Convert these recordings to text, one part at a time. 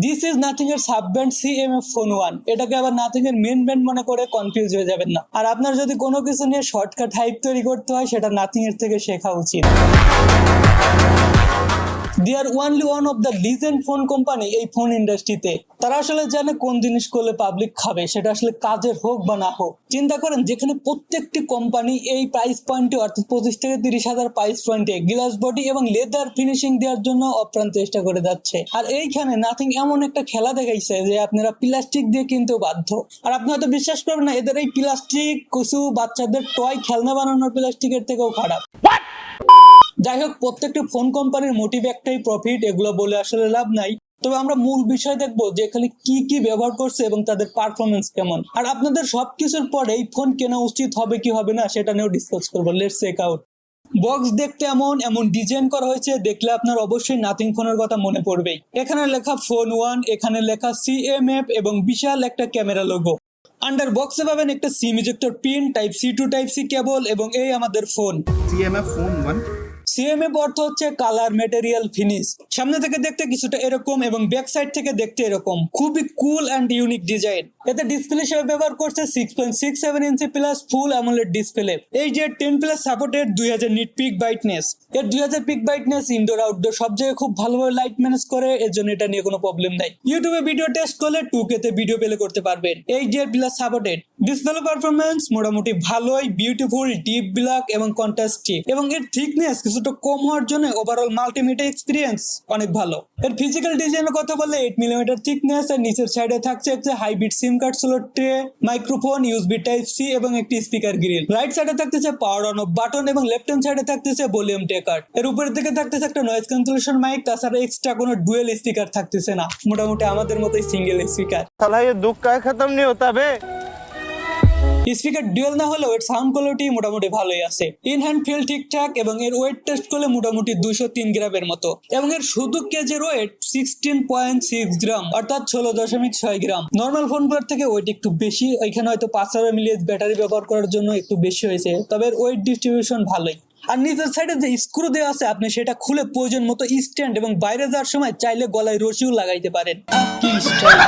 This is nothing এর sub brand CMF phone 1। এটাকে আবার নাথিং এর মেন ব্র্যান্ড মনে করে কনফিউজ হয়ে যাবেন না। আর আপনার যদি কোনো কিছু নিয়ে শর্টকাট হাইপ তৈরি করতে হয় সেটা নাথিং এর থেকে শেখা উচিত। They are only one of the legend phone company এই ফোন ইন্ডাস্ট্রিতে। তারা আসলে জানে কোন জিনিস করলে পাবলিক খাবে, সেটা আসলে কাজের হোক বা না হোক। চিন্তা করেন যেখানে প্রত্যেকটি কোম্পানি এই প্রাইস পয়েন্টে অর্থাৎ 25 থেকে 30,000 প্রাইস পয়েন্টে গ্লাস বডি এবং লেদার ফিনিশিং দেওয়ার জন্য অপ্রাণ চেষ্টা করে যাচ্ছে। আর এইখানে নাথিং এমন একটা খেলা দেখাইছে যে আপনারা প্লাস্টিক দিয়ে কিনতেও বাধ্য। আর আপনি হয়তো বিশ্বাস করবেন না, এদের এই প্লাস্টিক কিছু বাচ্চাদের টয় খেলনা বানানোর প্লাস্টিকের থেকেও খারাপ। যাই হোক, প্রত্যেকটা ফোন কোম্পানির মোটিভ একটাই প্রফিট, এগুলো বলে আসলে লাভ নাই। তবে আমরা মূল বিষয় দেখবো যে এখানে কি কি ব্যবহার করছে এবং তাদের পারফরমেন্স কেমন। আর আপনাদের সবকিছুর পরে এই ফোন কেনা উচিত হবে কি হবে না সেটা নিয়েও ডিসকাস করবো। Let's check out. বক্স দেখতে এমন ডিজাইন করা হয়েছে, দেখলে আপনার অবশ্যই নাথিং ফোনের কথা মনে পড়বেই। এখানে লেখা ফোন 1, এখানে লেখা CMF এবং বিশাল একটা ক্যামেরা লোগো। আন্ডার বক্সে পাবেন একটা SIM ejector pin, type C to type C cable এবং এই আমাদের ফোন CMF ফোন 1। CMF অর্থ হচ্ছে কালার ম্যাটেরিয়াল ফিনিশ। সামনে থেকে দেখতে কিছুটা এরকম এবং ব্যাক সাইড থেকে দেখতে এরকম, খুবই কুল অ্যান্ড ইউনিক ডিজাইন। এতে ডিসপ্লে হিসেবে ব্যবহার করছে 6.67 ইঞ্চি প্লাস ফুল অ্যামোলেড ডিসপ্লে। এই যে 10 plus supported 2000 nit peak brightness. এর 2000 পিক ব্রাইটনেস ইনডোর আউটডোর সব জায়গায় খুব ভালোভাবে লাইট ম্যানেজ করে, এর জন্য এটা নিয়ে কোনো প্রবলেম নাই। ইউটিউবে ভিডিও টেস্ট করলে 2K তে ভিডিও প্লে করতে পারবেন। HDR plus supported. Display performance মোটামুটি ভালোই, বিউটিফুল, ডিপ ব্ল্যাক এবং কন্ট্রাস্টি, এবং এর থিকনেস কিছুটা কম হওয়ার জন্য ওভারঅল মাল্টিমিডিয়া এক্সপিরিয়েন্স অনেক ভালো। এর ফিজিক্যাল ডিজাইনের কথা বললে 8 মিলিমিটার থিকনেস। আর নিচের সাইডে থাকছে একটা hybrid SIM card slot tray, microphone, USB type C এবং একটি স্পিকার গ্রিল। রাইট সাইডে থাকতেছে পাওয়ার অন অফ বাটন এবং লেফট হ্যান্ড সাইডে থাকতেছে ভলিউম টেকার। এর উপরের দিকে থাকতেছে একটা নয়েজ ক্যান্সেলেশন মাইক। তাছাড়া এক্সট্রা কোনো ডুয়েল স্পিকার থাকতেছে না, মোটামুটি আমাদের মতোই সিঙ্গেল স্পিকার। साला ये दुख का खत्म नहीं होता बे। স্পিকার ডুয়েল না হলেও এর সাউন্ড কোয়ালিটি মোটামুটি ভালোই আছে। ইন হ্যান্ড ফিল ঠিকঠাক এবং এর ওয়েট টেস্ট করলে মোটামুটি 203 গ্রামের মতো, এবং এর শুধু কেজির ওয়েট 16.6 গ্রাম অর্থাৎ 16.6 গ্রাম। নর্মাল ফোনগুলোর থেকে ওয়েট একটু বেশি, ওইখানে হয়তো 5000 mAh ব্যাটারি ব্যবহার করার জন্য একটু বেশি হয়েছে, তবে এর ওয়েট ডিস্ট্রিবিউশন ভালোই। আর নিচের সাইডে যে স্ক্রু দেওয়া আছে আপনি সেটা খুলে প্রয়োজন মতো স্ট্যান্ড এবং বাইরে যাওয়ার সময় চাইলে গলায় রশিও লাগাইতে পারেন। কি স্টাইল!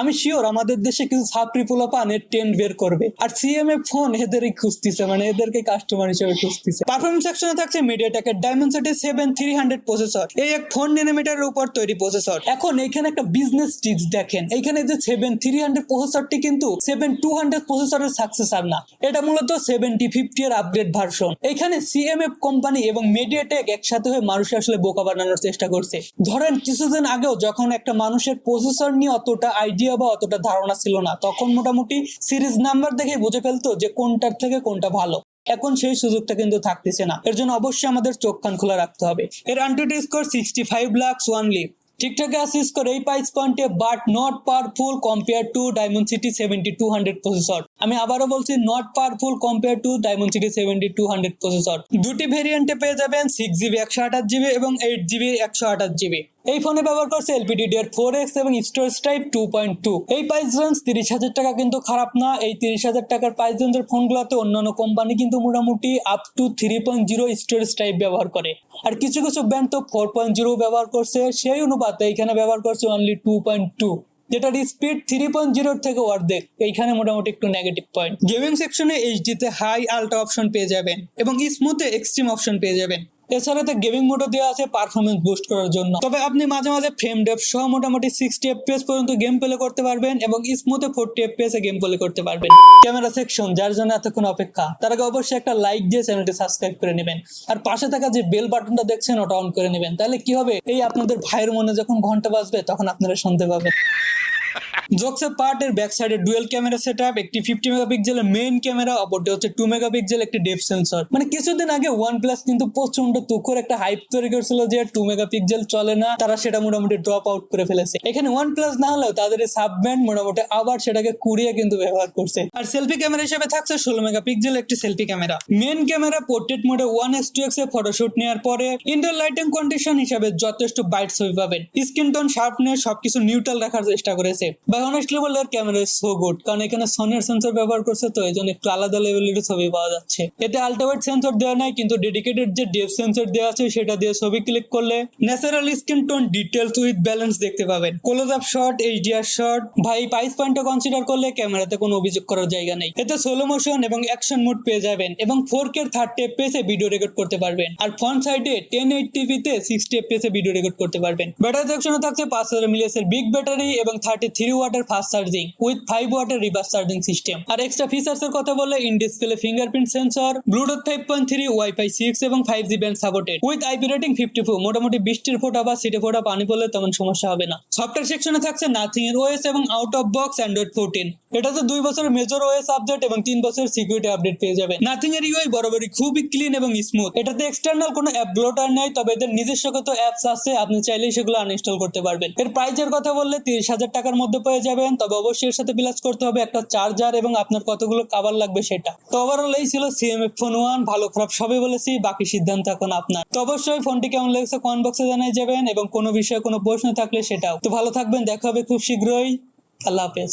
আমি শিওর আমাদের দেশে কিছু ছাত্রী পোলাপান এর ট্রেন্ড বের করবে, আর CMF ফোন এদেরই খুঁজতেছে, মানে এদেরকে কাস্টমার হিসেবে খুঁজতেছে। পারফরম্যান্স সেকশনে থাকছে মিডিয়াটেকের ডায়মেনসিটি 7300 প্রসেসর। এই এক 4 ন্যানোমিটারের উপর তৈরি প্রসেসর। এখন এখানে একটা বিজনেস ট্রিক্স দেখেন, এখানে যে 7300 প্রসেসরটি কিন্তু 7200 প্রসেসরের সাকসেসর না, এটা মূলত 7050 এর আপগ্রেড ভার্সন। এখানে CMF কোম্পানি এবং মিডিয়াটেক একসাথে হয়ে মানুষকে আসলে বোকা বানানোর চেষ্টা করছে। ধরেন কিছুদিন আগেও যখন একটা মানুষের প্রসেসর নিয়ে অতটা আইডিয়া বা অতটা ধারণা ছিল না, তখন মোটামুটি সিরিজ নাম্বার দেখে বুঝে ফেলতো যে কোনটার থেকে কোনটা ভালো। এখন সেই সুযোগটা কিন্তু থাকতেছে না, এর জন্য অবশ্যই আমাদের চোখ কান খোলা রাখতে হবে। এর অ্যান্টিটি স্কোর 65 লাক্স অনলি, ঠিকঠাক আছে স্কোর এই প্রাইস পয়েন্টে, but not powerful compare to Dimensity 7200 processor. আমি আবারও বলছি, not powerful compare to Dimensity 7200 processor. দুটি ভেরিয়েন্টে পেয়ে যাবেন 6GB 128GB এবং 8GB 128GB। এই ফোনে ব্যবহার করছে LPDDR4X এবং স্টোরেজ টাইপ 2.2। এই প্রাইস রেঞ্জ 30,000 টাকা কিন্তু খারাপ না। এই 30,000 টাকার প্রাইস রেঞ্জের ফোনগুলোতে অন্যান্য কোম্পানি কিন্তু মোটামুটি আপ টু 3.0 স্টোরেজ টাইপ ব্যবহার করে, আর কিছু কিছু ব্র্যান্ড তো 4.0 ব্যবহার করছে। সেই অনুপাতে এখানে ব্যবহার করছে অনলি 2.2, যেটার স্পিড 3.0 থেকে অর্ধেক। এইখানে মোটামুটি একটু নেগেটিভ পয়েন্ট। গেমিং সেকশনে HD তে হাই আল্ট্রা অপশন পেয়ে যাবেন এবং স্মুথে এক্সট্রিম অপশন পেয়ে যাবেন। এছাড়া তো গেমিং মোডও দেওয়া আছে পারফরমেন্স বুস্ট করার জন্য। তবে আপনি মাঝে মাঝে ফ্রেম ডেপথ সহ মোটামুটি 60 FPS পর্যন্ত গেম প্লে করতে পারবেন এবং স্মুথে 40 FPS এ গেম প্লে করতে পারবেন। ক্যামেরা সেকশন, যার জন্য এতক্ষণ অপেক্ষা, তার আগে অবশ্যই একটা লাইক দিয়ে চ্যানেলটি সাবস্ক্রাইব করে নেবেন, আর পাশে থাকা যে বেল বাটনটা দেখছেন ওটা অন করে নেবেন। তাহলে কি হবে, এই আপনাদের ভাইয়ের মনে যখন ঘন্টা বাজবে তখন আপনারা শুনতে পাবেন। জোকস পার্টের ব্যাক সাইডে ডুয়েল ক্যামেরা সেটআপ, একটি 50 মেগাপিক্সেলের মেইন ক্যামেরা, অপরটি হচ্ছে 2 মেগাপিক্সেল একটি ডেপথ সেন্সর। মানে কিছুদিন আগে OnePlus কিন্তু প্রচন্ড তুখোর একটা হাইপ তৈরি করেছিল যে 2 মেগাপিক্সেল চলে না, তারা সেটা মোটামুটি ড্রপ আউট করে ফেলেছে। এখানে OnePlus না হলেও তাদের এই সাব ব্র্যান্ড মোটামুটি আবার সেটাকে কুড়িয়ে কিন্তু ব্যবহার করছে। আর সেলফি ক্যামেরা হিসেবে থাকছে 16 মেগাপিক্সেল একটি selfie camera. Main camera portrait মোডে 1:2x এ ফটোশুট নেওয়ার পরে ইনডোর লাইটিং কন্ডিশন হিসাবে যথেষ্ট ব্রাইট ছবি পাবেন। স্কিন টোন, শার্পনেস সবকিছু নিউট্রাল রাখার চেষ্টা করেছে। বা অনেস্টলি বললে এর ক্যামেরা সো গুড, কারণ এখানে সনির সেন্সর ব্যবহার করছে, তো এই জন্য একটু আলাদা লেভেলের ছবি পাওয়া যাচ্ছে। এতে আল্ট্রাওয়াইড সেন্সর দেওয়া নাই, কিন্তু ডেডিকেটেড যে ডেপথ সেন্সর দেওয়া আছে সেটা দিয়ে ছবি ক্লিক করলে natural skin tone details with balance দেখতে পাবেন। Close up shot, HDR shot, ভাই প্রাইস পয়েন্টটা কনসিডার করলে ক্যামেরাতে কোনো অভিযোগ করার জায়গা নেই। এতে স্লো মোশন এবং অ্যাকশন মোড পেয়ে যাবেন এবং 4K 30 FPS এ ভিডিও রেকর্ড করতে পারবেন। আর ফ্রন্ট সাইডে 1080p তে 60 FPS এ ভিডিও রেকর্ড করতে পারবেন। ব্যাটারি সেকশনে থাকছে 5000 mAh এর বিগ ব্যাটারি এবং 33 ওয়াটের ফাস্ট চার্জিং উইথ 5 ওয়াটের রিভার্স চার্জিং সিস্টেম। আর এক্সট্রা ফিচার্স এর কথা বললে in display fingerprint sensor, Bluetooth 5.3, wifi 6 এবং 5G band supported with IP rating 54। মোটামুটি বৃষ্টির ফোঁটা বা সিটে ফোঁটা পানি পড়লে তেমন সমস্যা হবে না। সফটওয়্যার সেকশনে থাকছে নাথিং এর ওএস এবং আউট অফ বক্স অ্যান্ড্রয়েড 14। এটাতে 2 বছরের মেজর ওএস আপডেট এবং 3 বছরের সিকিউরিটি আপডেট পেয়ে যাবেন। নাথিং এর ইউআই বরাবরই খুবই ক্লিন এবং স্মুথ। এটাতে এক্সটার্নাল কোনো অ্যাপ ব্লোটার নেই, তবে এদের নিজস্ব কত অ্যাপস আছে, আপনি চাইলেই সেগুলো আনইনস্টল করতে পারবেন। এর প্রাইসের কথা বললে 30,000 টাকার মধ্যে পেয়ে যাবেন, তবে অবশ্যই এর সাথে প্লাস করতে হবে একটা চার্জার এবং আপনার কতগুলো কভার লাগবে সেটা। তো ওভারঅল এই ছিল সিএমএফ ফোন 1। ভালো খারাপ সবই বলেছি, বাকি সিদ্ধান্ত এখন আপনার। তো অবশ্যই ফোনটি কেমন লেগেছে কমেন্ট বক্সে জানিয়ে যাবেন এবং কোনো বিষয়ে কোনো প্রশ্ন থাকলে সেটাও। তো ভালো থাকবেন, দেখা হবে খুব শীঘ্রই। আল্লাহ হাফেজ।